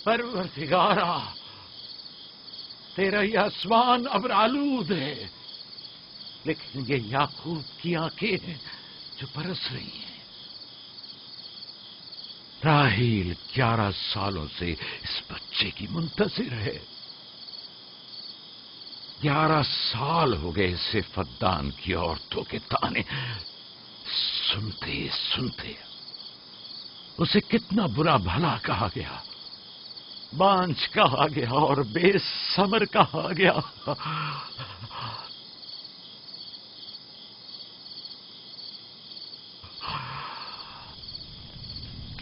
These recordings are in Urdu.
پروردگارا، تیرا یہ آسمان ابر آلود ہے، لیکن یہ یعقوب کی آنکھیں ہیں جو برس رہی ہیں۔ راحیل 11 سالوں سے اس بچے کی منتظر ہے۔ 11 سال ہو گئے اسے فدان کی عورتوں کے طعنے سنتے سنتے۔ اسے کتنا برا بھلا کہا گیا، بانجھ کہا گیا اور بے ثمر کہا گیا۔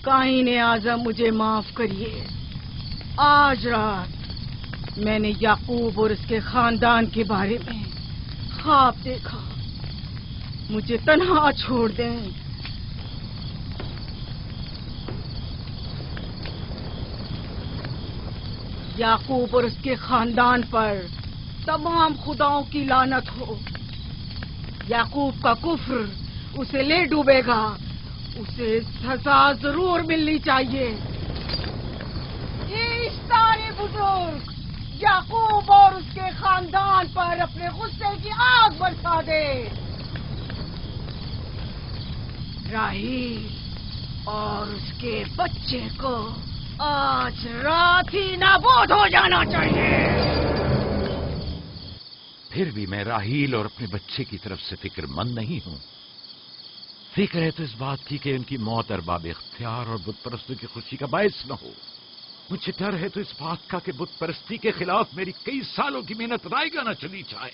قائن اعظم مجھے معاف کریے، آج رات میں نے یعقوب اور اس کے خاندان کے بارے میں خواب دیکھا، مجھے تنہا چھوڑ دیں۔ یعقوب اور اس کے خاندان پر تمام خداؤں کی لعنت ہو۔ یعقوب کا کفر اسے لے ڈوبے گا، اسے سزا ضرور ملنی چاہیے۔ اشتار بزرگ یعقوب اور اس کے خاندان پر اپنے غصے کی آگ برسا دے۔ راحیل اور اس کے بچے کو آج رات ہی نابود ہو جانا چاہیے۔ پھر بھی میں راحیل اور اپنے بچے کی طرف سے فکر مند نہیں ہوں۔ فکر ہے تو اس بات کی کہ ان کی موت ارباب اختیار اور بت پرستوں کی خوشی کا باعث نہ ہو۔ مجھے ڈر ہے تو اس بات کا کہ بت پرستی کے خلاف میری کئی سالوں کی محنت رائے گا نہ چلی جائے۔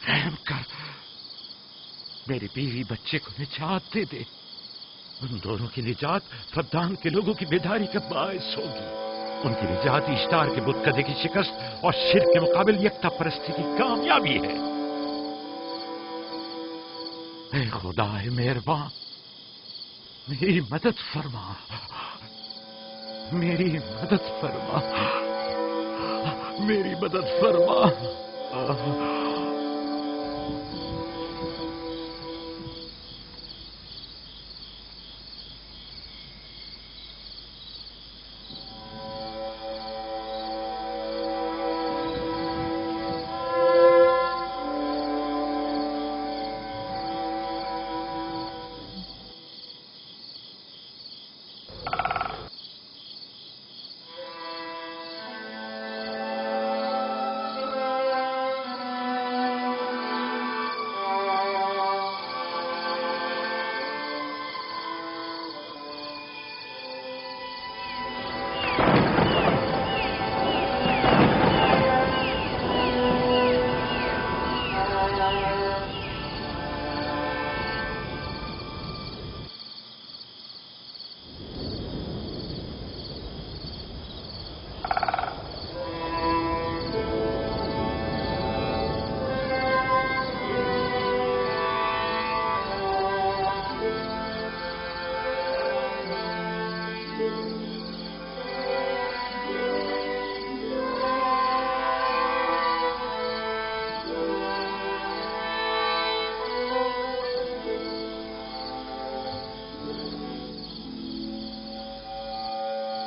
رحم کر، میری بیوی بچے کو نجات دے دے۔ ان دونوں کی نجات فدان کے لوگوں کی بیداری کا باعث ہوگی۔ ان کی نجات اشتار کے بت کدے کی شکست اور شرک کے مقابل یکتا پرستی کی کامیابی ہے۔ اے خدا مہربان، میری مدد فرما، میری مدد فرما، میری مدد فرما۔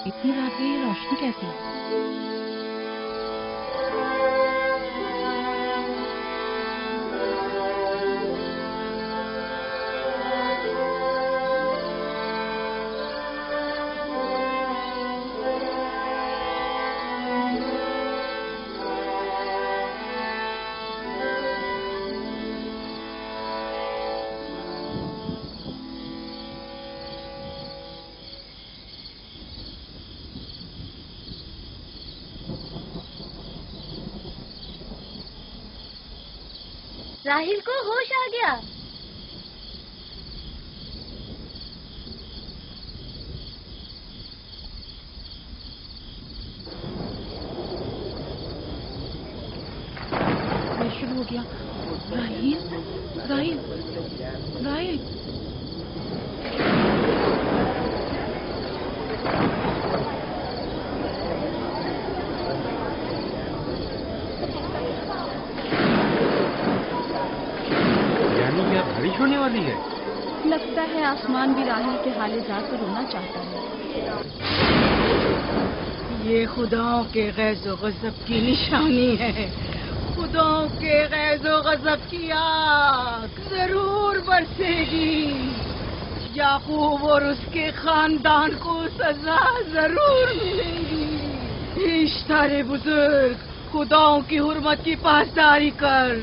اتنی رات میں یہ روشنی کیسی ہے؟ راحیل کو ہوش آ گیا۔ شروع ہو گیا۔ راحیل راحیل راحیل بارش ہونے والی ہے۔ لگتا ہے آسمان بھی راحیل کے حال ذات کو رونا چاہتا ہے۔ یہ خداؤں کے غیظ و غضب کی نشانی ہے. خداؤں کے غیظ و غضب کی آگ ضرور برسے گی. یعقوب اور اس کے خاندان کو سزا ضرور ملے گی. اشتر بزرگ، خداؤں کی حرمت کی پاسداری کر.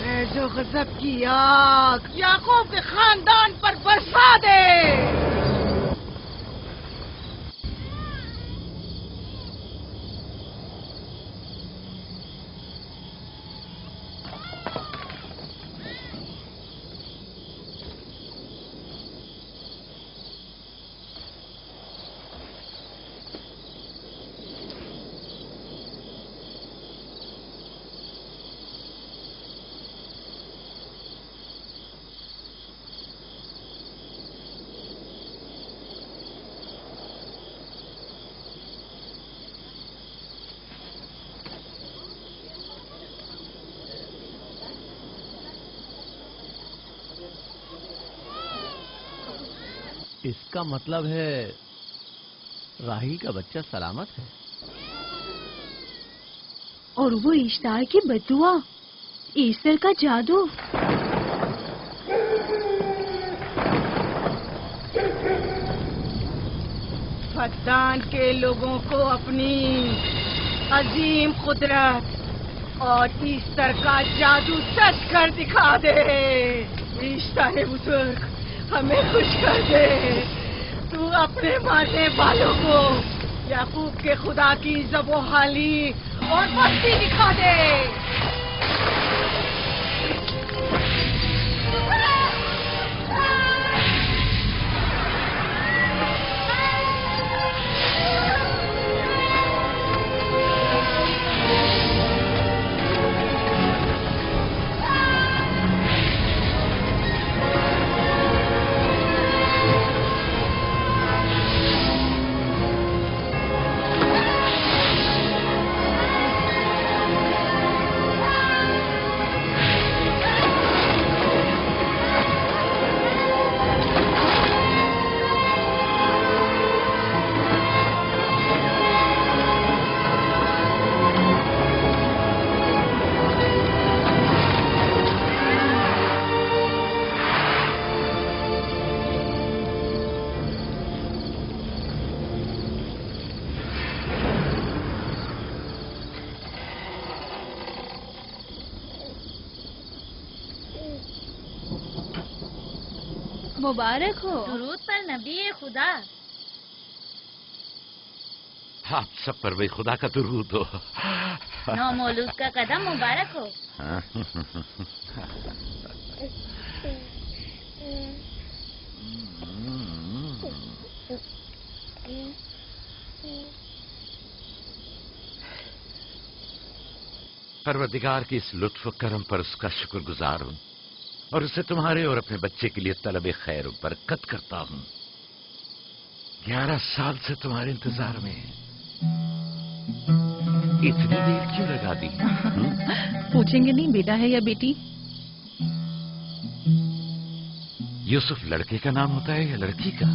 غیظ و غضب کی آگ یعقوب کے خاندان پر برسا دے. اس کا مطلب ہے راہیل کا بچہ سلامت ہے. اور وہ اشتار کی بددعا، ایسٹر کا جادو. فدان کے لوگوں کو اپنی عظیم قدرت اور ایسٹر کا جادو سچ کر دکھا دے. ایسٹر بزرگ، ہمیں خوش کر دے. تو اپنے ماننے والوں کو یعقوب کے خدا کی ذب و حالی اور مستی دکھا دے. مبارک ہو. درود پر نبی خدا. آپ سب پر بھی خدا کا درود ہو. نو مولود کا قدم مبارک ہو. پروردگار کی اس لطف و کرم پر اس کا شکر گزار ہوں اور اسے تمہارے اور اپنے بچے کے لیے طلب خیر و برکت کرتا ہوں. 11 سال سے تمہارے انتظار میں اتنی دیر کیوں لگا دی؟ پوچھیں گے نہیں بیٹا ہے یا بیٹی؟ یوسف لڑکے کا نام ہوتا ہے یا لڑکی کا؟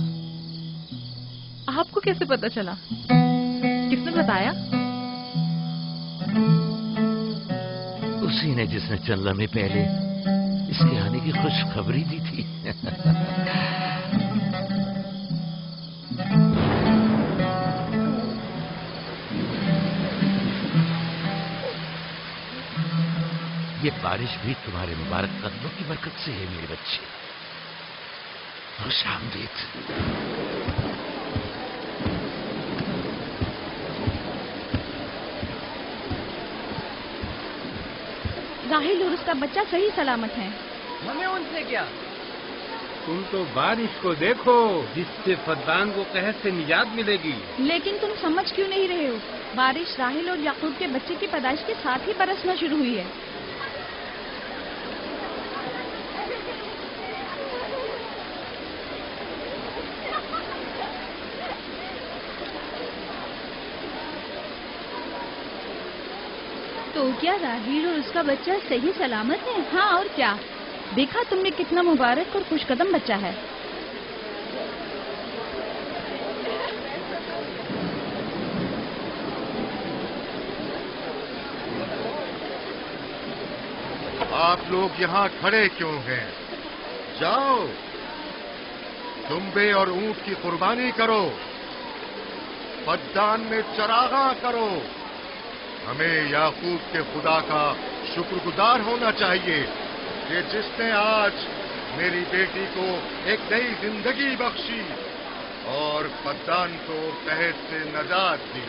آپ کو کیسے پتا چلا؟ کس نے بتایا؟ اسی نے جس نے چند لمحے پہلے اس کے آنے کی خوشخبری دی تھی. یہ بارش بھی تمہارے مبارک قدموں کی برکت سے ہے میرے بچے. خوش آمدید. راہیل اور اس کا بچہ صحیح سلامت ہیں. ہمیں ان سے کیا؟ تم تو بارش کو دیکھو جس سے فدان کو قحط سے نجات ملے گی. لیکن تم سمجھ کیوں نہیں رہے ہو؟ بارش راہیل اور یعقوب کے بچے کی پیدائش کے ساتھ ہی برسنا شروع ہوئی ہے. تو کیا راہیل اور اس کا بچہ صحیح سلامت ہے؟ ہاں اور کیا. دیکھا تم نے کتنا مبارک اور خوش قدم بچہ ہے. آپ لوگ یہاں کھڑے کیوں ہیں؟ جاؤ، دمبے اور اونٹ کی قربانی کرو، بدان میں چراغاں کرو۔ ہمیں یعقوب کے خدا کا شکر گزار ہونا چاہیے کہ جس نے آج میری بیٹی کو ایک نئی زندگی بخشی اور بدان کو قحط سے نجات دی۔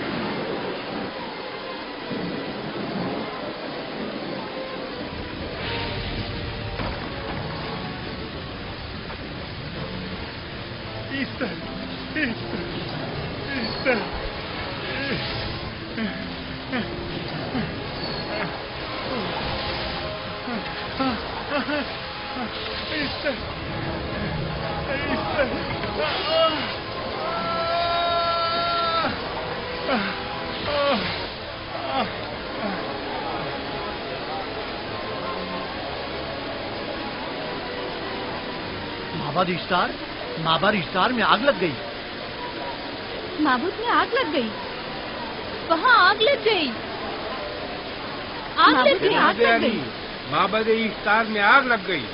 مابر اشتار میں آگ لگ گئی۔ معبود میں آگ لگ گئی، وہاں آگ لگ گئی، معبود میں آگ لگ گئی، معبد اشتار میں آگ لگ گئی۔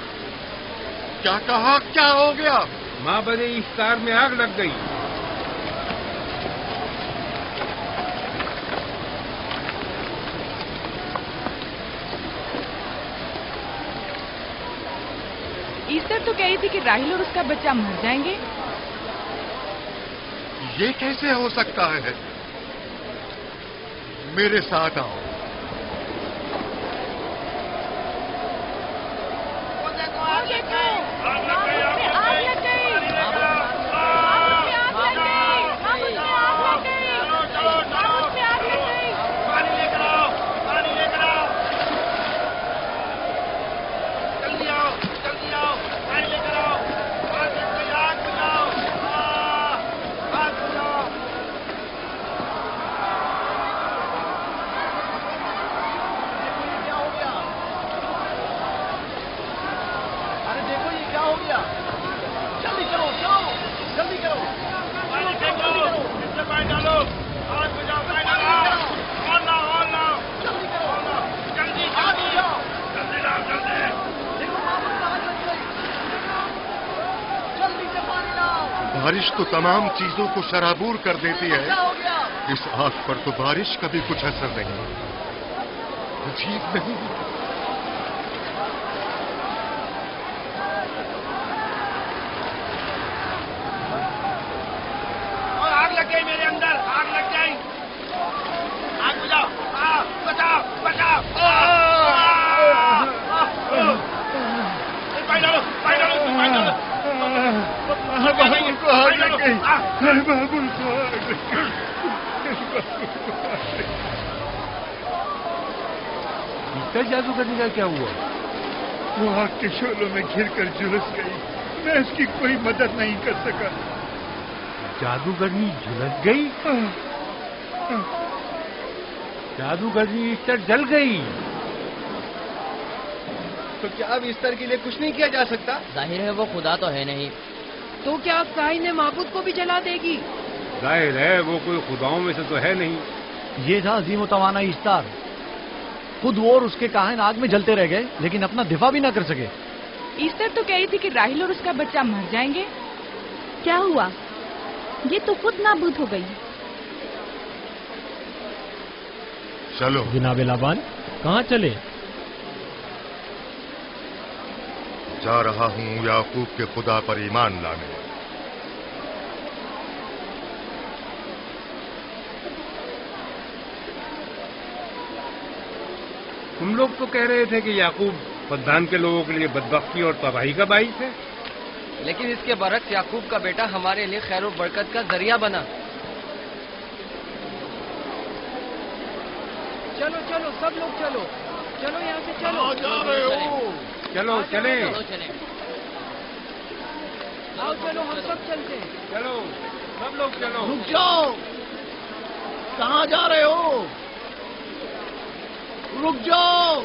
کیا کہا؟ کیا ہو گیا؟ معبد اشتار میں آگ لگ گئی۔ ایسٹر تو کہہ رہی تھی کہ راہیل اور اس کا بچہ مر جائیں گے۔ یہ کیسے ہو سکتا ہے؟ میرے ساتھ آؤ۔ بارش تو تمام چیزوں کو شرابور کر دیتی ہے، اس آگ پر تو بارش کا بھی کچھ اثر نہیں۔ عجیب نہیں؟ اور آگ لگ گئی میرے اندر، آگ لگ گئی، آگ بجھاؤ، بچاؤ بچاؤ، پانی ڈالو پانی ڈالو پانی ڈالو۔ بابل کو آگ لگ گئی، بابل کو آگ لگ گئی۔ جادوگرنی کا کیا ہوا؟ وہ آگ کے شعلوں میں گھر کر جھلس گئی، میں اس کی کوئی مدد نہیں کر سکا۔ جادوگرنی جھلس گئی؟ جادوگرنی ایسٹر جل گئی؟ تو کیا اب ایسٹر کے لیے کچھ نہیں کیا جا سکتا؟ ظاہر ہے وہ خدا تو ہے نہیں۔ تو کیا کائن معبود کو بھی جلا دے گی؟ ظاہر ہے وہ کوئی خداؤں میں سے تو ہے نہیں۔ یہ تھا عظیم و توانا ایسٹر، خود وہ اور اس کے کاہن آگ میں جلتے رہ گئے لیکن اپنا دفاع بھی نہ کر سکے۔ ایسٹر تو کہہ رہی تھی کہ راہیل اور اس کا بچہ مر جائیں گے۔ کیا ہوا؟ یہ تو خود نابود ہو گئی۔ چلو جناب لابان، کہاں چلے؟ جا رہا ہوں یعقوب کے خدا پر ایمان لانے۔ تم لوگ تو کہہ رہے تھے کہ یعقوب بدان کے لوگوں کے لیے بدبختی اور تباہی کا باعث ہے، لیکن اس کے برعکس یعقوب کا بیٹا ہمارے لیے خیر و برکت کا ذریعہ بنا۔ چلو چلو سب لوگ چلو، چلو یہاں سے چلو۔ جا رہے ہو؟ چلو چلیں، آؤ چلو ہم سب چلتے ہیں۔ چلو سب لوگ چلو۔ رک جاؤ، کہاں جا رہے ہو؟ رک جاؤ،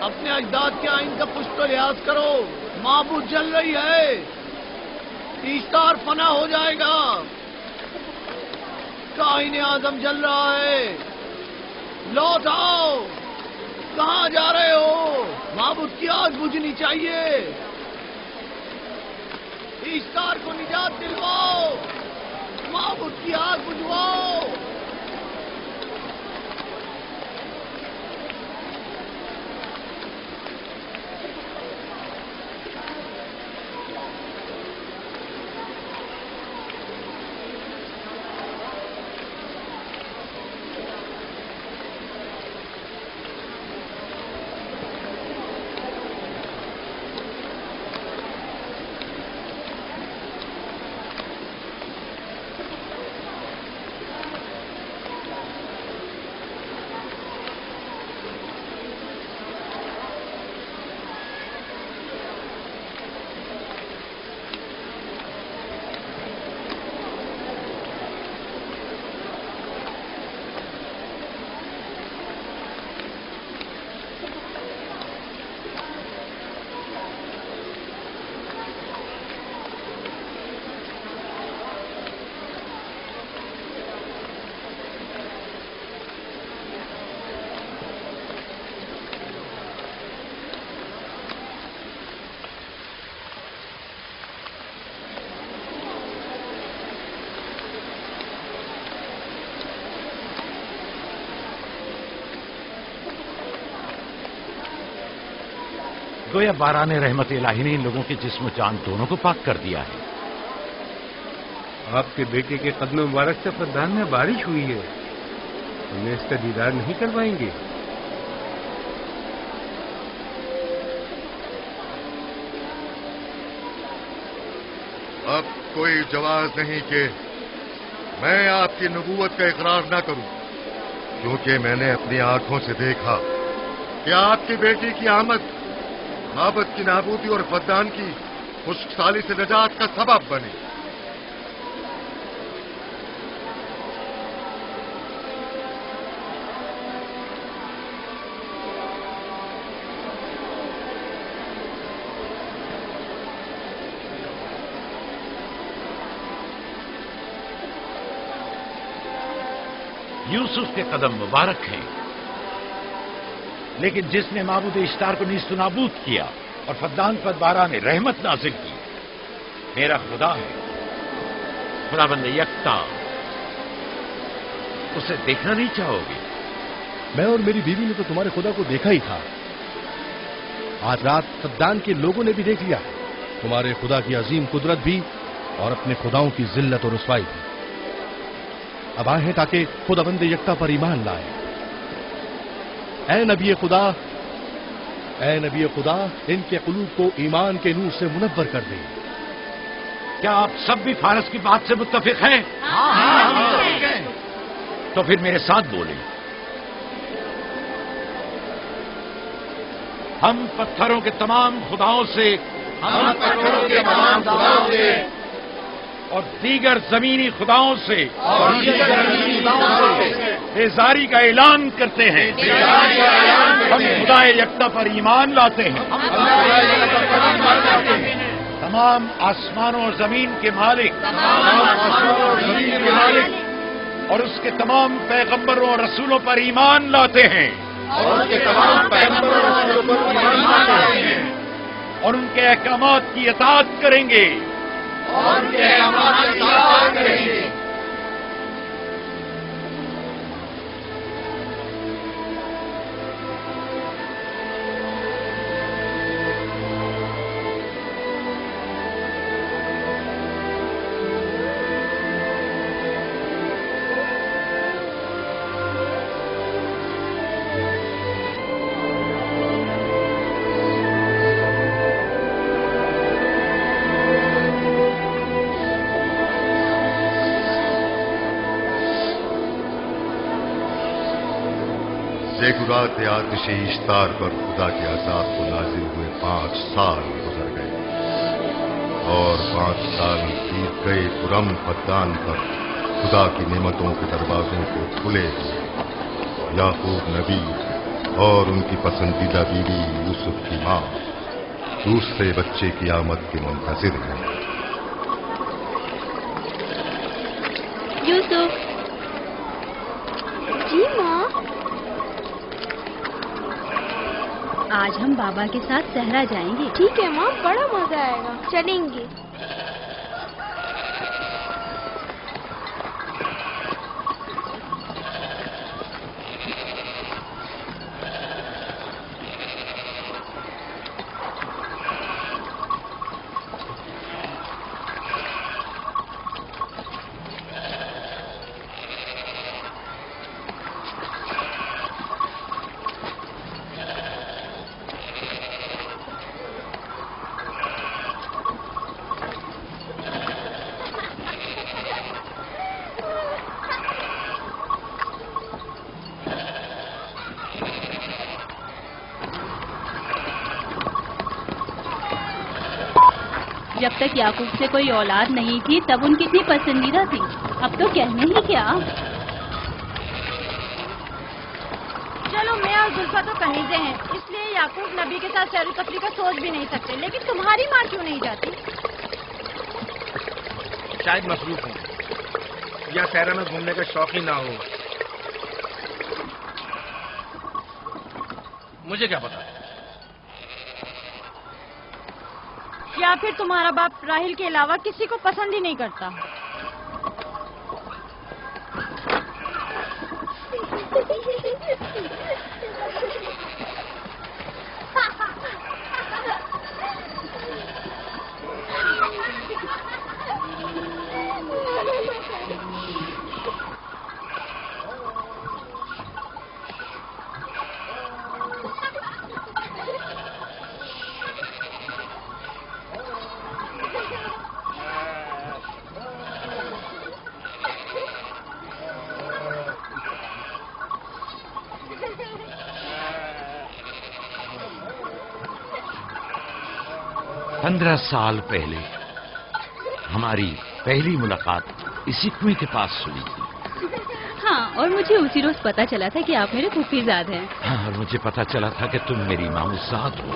اپنے اجداد کے آئین کا پشت و لحاظ کرو، معبود جل رہی ہے، ایسٹر فنا ہو جائے گا، کائن اعظم جل رہا ہے، لوٹ آؤ، کہاں جا رہے ہو؟ معبود کی آگ بجھنی چاہیے. ایستار کو نجات دلواؤ. معبود کی آگ بجھواؤ. گویا باران رحمت الہی نے ان لوگوں کے جسم و جان دونوں کو پاک کر دیا ہے. آپ کے بیٹے کے قدم مبارک سے فدان میں بارش ہوئی ہے. ہمیں اس کا دیدار نہیں کروائیں گے؟ اب کوئی جواز نہیں کہ میں آپ کی نبوت کا اقرار نہ کروں، کیونکہ میں نے اپنی آنکھوں سے دیکھا کہ آپ کی بیٹی کی آمد معبد کی نابودی اور فدان کی خشک سالی سے نجات کا سبب بنے. یوسف کے قدم مبارک ہیں، لیکن جس نے معبود اشتار کو نیست و نابود کیا اور فدان پر باران رحمت نازل کی، میرا خدا ہے، خدا بند یکتا. اسے دیکھنا نہیں چاہو گے؟ میں اور میری بیوی نے تو تمہارے خدا کو دیکھا ہی تھا. آج رات فدان کے لوگوں نے بھی دیکھ لیا تمہارے خدا کی عظیم قدرت بھی اور اپنے خداؤں کی ذلت اور رسوائی بھی. اب آئے ہیں تاکہ خدا بند یکتا پر ایمان لائیں. اے نبی خدا ان کے قلوب کو ایمان کے نور سے منور کر دیں. کیا آپ سب بھی فارس کی بات سے متفق ہیں؟ تو پھر میرے ساتھ بولیں. ہم پتھروں کے تمام خداؤں سے اور دیگر زمینی خداؤں سے بیزاری کا اعلان کرتے ہیں. ہم خدا یکتا پر ایمان لاتے ہیں. تمام آسمانوں اور زمین کے مالک اور اس کے تمام پیغمبروں اور رسولوں پر ایمان لاتے ہیں. اور ان کے احکامات کی اطاعت کریں گے. زیگورات آتش اشتار پر خدا کے عذاب کو نازل ہوئے 5 سال گزر گئے اور 5 سال بیت گئے پرم فدان پر خدا کی نعمتوں کے دروازوں کو کھلے ہوئے. یعقوب نبی اور ان کی پسندیدہ بیوی یوسف کی ماں دوسرے بچے کی آمد کے منتظر ہیں. یوسف. جی ماں. بابا کے ساتھ صحرا جائیں گے۔ ٹھیک ہے ماں، بڑا مزہ آئے گا، چلیں گے۔ جب تک یعقوب سے کوئی اولاد نہیں تھی تب ان کی اتنی پسندیدہ تھی، اب تو کہنے ہی کیا۔ چلو میں اور زلفا تو کنیزیں ہیں، اس لیے یعقوب نبی کے ساتھ سیر و تفریح کا سوچ بھی نہیں سکتے، لیکن تمہاری ماں کیوں نہیں جاتی؟ شاید مصروف ہوں یا صحرا میں گھومنے کا شوق ہی نہ ہو، مجھے کیا پتا۔ یا پھر تمہارا باپ راہیل کے علاوہ کسی کو پسند ہی نہیں کرتا۔ پندرہ سال پہلے ہماری پہلی ملاقات اسی کنویں کے پاس ہوئی تھی۔ ہاں، اور مجھے اسی روز پتا چلا تھا کہ آپ میرے پھوپھی زاد ہیں۔ ہاں، اور مجھے پتا چلا تھا کہ تم میری ماموزاد ہو۔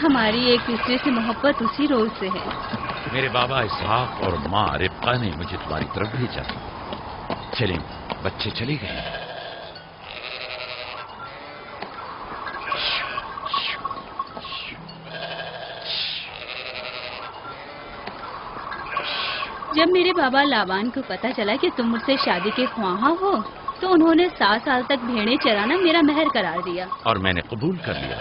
ہماری ایک دوسرے سے محبت اسی روز سے ہے۔ میرے بابا اسحاق اور ماں ربقہ نے مجھے تمہاری طرف بھیجا تھا۔ چلیں، بچے چلے گئے۔ جب میرے بابا لابان کو پتا چلا کہ تم مجھ سے شادی کے خواہاں ہو تو انہوں نے 7 سال تک بھیڑیں چرانا میرا مہر قرار دیا، اور میں نے قبول کر لیا۔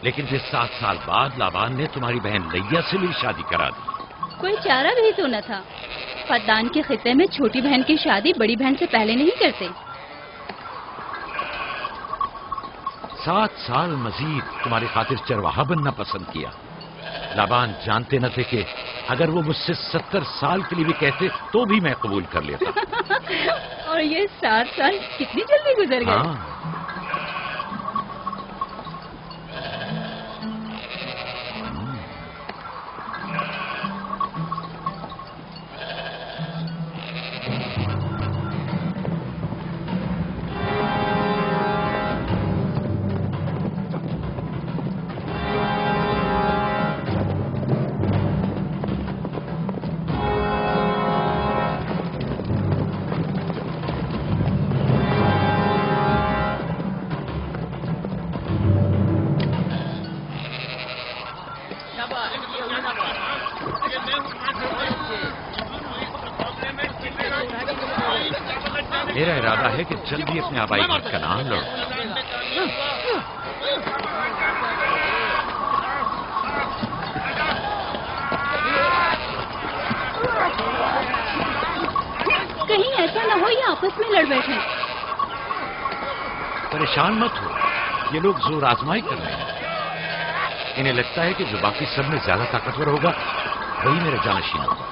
لیکن پھر 7 سال بعد لابان نے تمہاری بہن لیا سے میری شادی کرا دی۔ کوئی چارہ بھی تو نہ تھا۔ فدان کے خطے میں چھوٹی بہن کی شادی بڑی بہن سے پہلے نہیں کرتے۔ 7 سال مزید تمہاری خاطر چرواہا بننا پسند کیا۔ لابان جانتے نہ تھے کہ اگر وہ مجھ سے 70 سال کے لیے بھی کہتے تو بھی میں قبول کر لیتا۔ اور یہ 7 سال کتنی جلدی گزر گئے۔ ہاں، میرا ارادہ ہے کہ جلدی اپنے آبائی گھر کا نام لڑوں۔ کہیں ایسا نہ ہو یہ آپس میں لڑ بیٹھے۔ پریشان مت ہو، یہ لوگ زور آزمائی کر رہے ہیں۔ انہیں لگتا ہے کہ جو باقی سب میں زیادہ طاقتور ہوگا وہی میرا جانشین ہوگا۔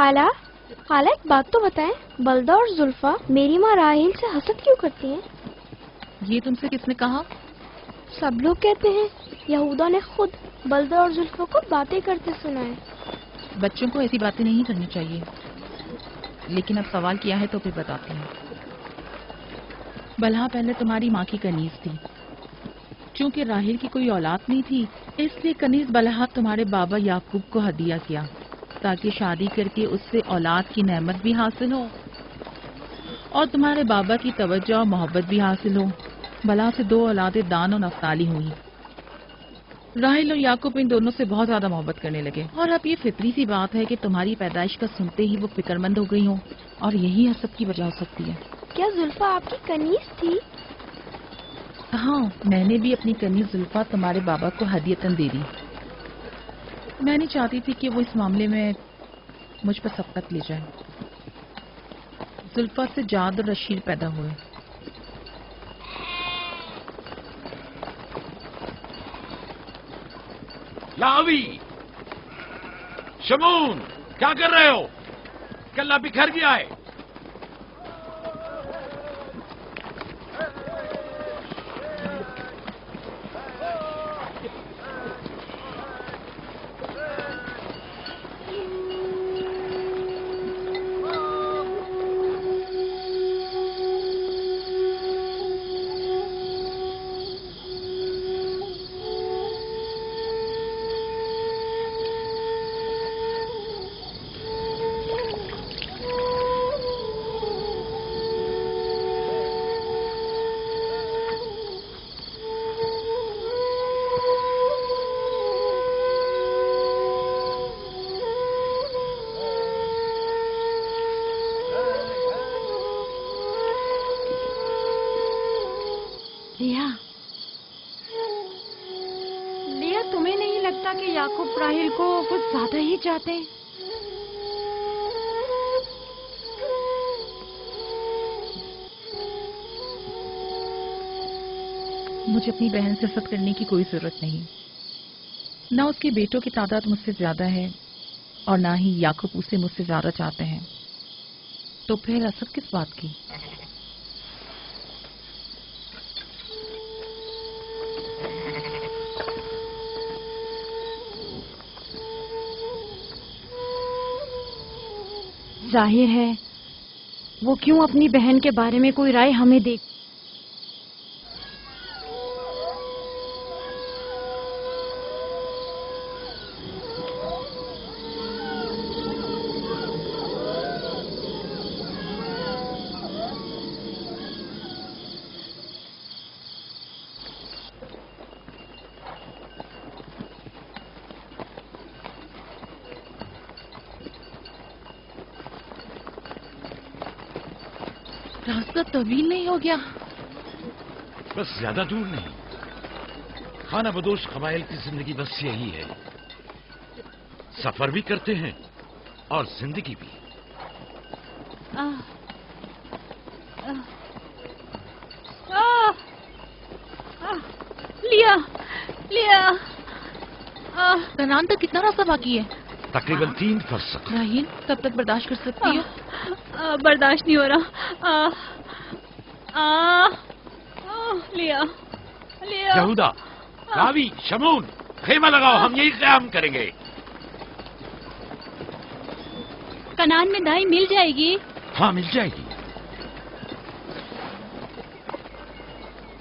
خالہ ایک بات تو بتائیں، بلدہ اور زلفا میری ماں راحیل سے حسد کیوں کرتی ہیں؟ یہ تم سے کس نے کہا؟ سب لوگ کہتے ہیں، یہودا نے خود بلدہ اور زلفا کو باتیں کرتے سنا ہے۔ بچوں کو ایسی باتیں نہیں کرنی چاہیے، لیکن اب سوال کیا ہے تو پھر بتاتی ہوں۔ بلہا پہلے تمہاری ماں کی کنیز تھی، چونکہ راحیل کی کوئی اولاد نہیں تھی، اس لیے کنیز بلہا تمہارے بابا یعقوب کو ہدیہ کیا تاکہ شادی کر کے اس سے اولاد کی نعمت بھی حاصل ہو اور تمہارے بابا کی توجہ اور محبت بھی حاصل ہو۔ بلہا سے 2 اولادیں دان اور نفتالی ہوئی۔ راحیل اور یعقوب ان دونوں سے بہت زیادہ محبت کرنے لگے، اور اب یہ فطری سی بات ہے کہ تمہاری پیدائش کا سنتے ہی وہ فکر مند ہو گئی ہوں، اور یہی حسد کی وجہ ہو سکتی ہے۔ کیا زلفا آپ کی کنیز تھی؟ ہاں، میں نے بھی اپنی کنیز زلفا تمہارے بابا کو ہدیتاً دے دی۔ میں نہیں چاہتی تھی کہ وہ اس معاملے میں مجھ پر سبقت لے جائے۔ زلفا سے جاد اور رشید پیدا ہوئے۔ لاوی، شمون، کیا کر رہے ہو؟ کلہ بکھر گیا ہے۔ لیا، تمہیں نہیں لگتا کہ یعقوب راحیل کو کچھ زیادہ ہی چاہتے ہیں؟ مجھے اپنی بہن سے حسد کرنے کی کوئی ضرورت نہیں، نہ اس کے بیٹوں کی تعداد مجھ سے زیادہ ہے اور نہ ہی یعقوب اسے مجھ سے زیادہ چاہتے ہیں، تو پھر حسد کس بات کی؟ ظاہر ہے وہ کیوں اپنی بہن کے بارے میں کوئی رائے ہمیں دے۔ راستہ طویل نہیں ہو گیا؟ بس زیادہ دور نہیں، خانہ بدوش قبائل کی زندگی بس یہی ہے، سفر بھی کرتے ہیں اور زندگی بھی۔ لیا کنان تک کتنا راستہ باقی ہے؟ تقریباً 3 فرسخ۔ راحیل کب تک برداشت کر سکتی ہو؟ برداشت نہیں ہو رہا۔ لیا یہودا، راوی، شمون، خیمہ لگاؤ، ہم یہی قیام کریں گے۔ کنان میں دائی مل جائے گی؟ ہاں مل جائے گی۔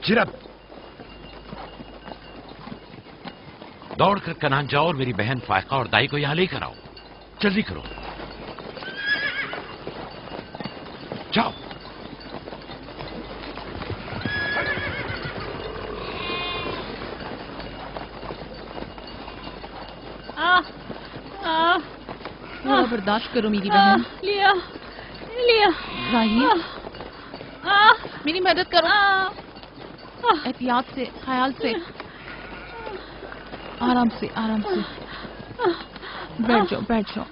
چرب، دوڑ کر کنان جاؤ اور میری بہن فائقہ اور دائی کو یہاں لے کر آؤ، جلدی کرو، جاؤ۔ تھوڑا برداشت کرو میری بہن۔ لیا راحیل میری مدد کرو، احتیاط سے، خیال سے، آرام سے آرام سے، بیٹھ جاؤ بیٹھ جاؤ۔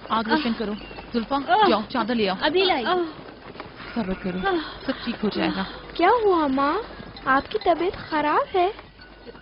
آگ روشن کرو، زلفا جاؤ چادر لے آؤ۔ ابھی لائی۔ صبر کرو، سب ٹھیک ہو جائے گا۔ کیا ہوا ماں؟ آپ کی طبیعت خراب ہے؟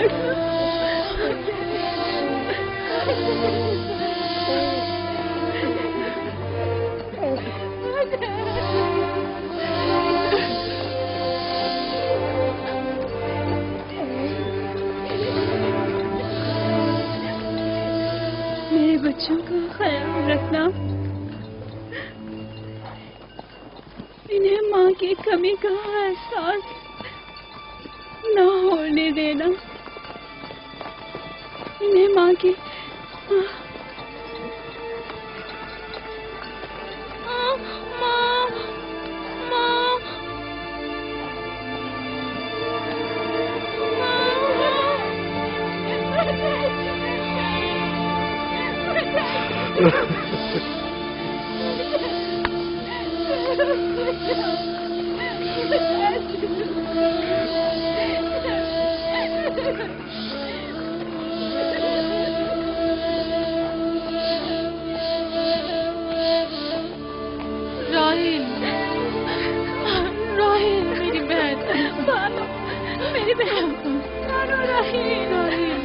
میرے بچوں کا خیال رکھنا، انہیں ماں کی کمی کا احساس نہ ہونے دینا، انہیں ماں کی راحیل، راحیل میری بہن، بانو میری بہن، بانو راحیل، راحیل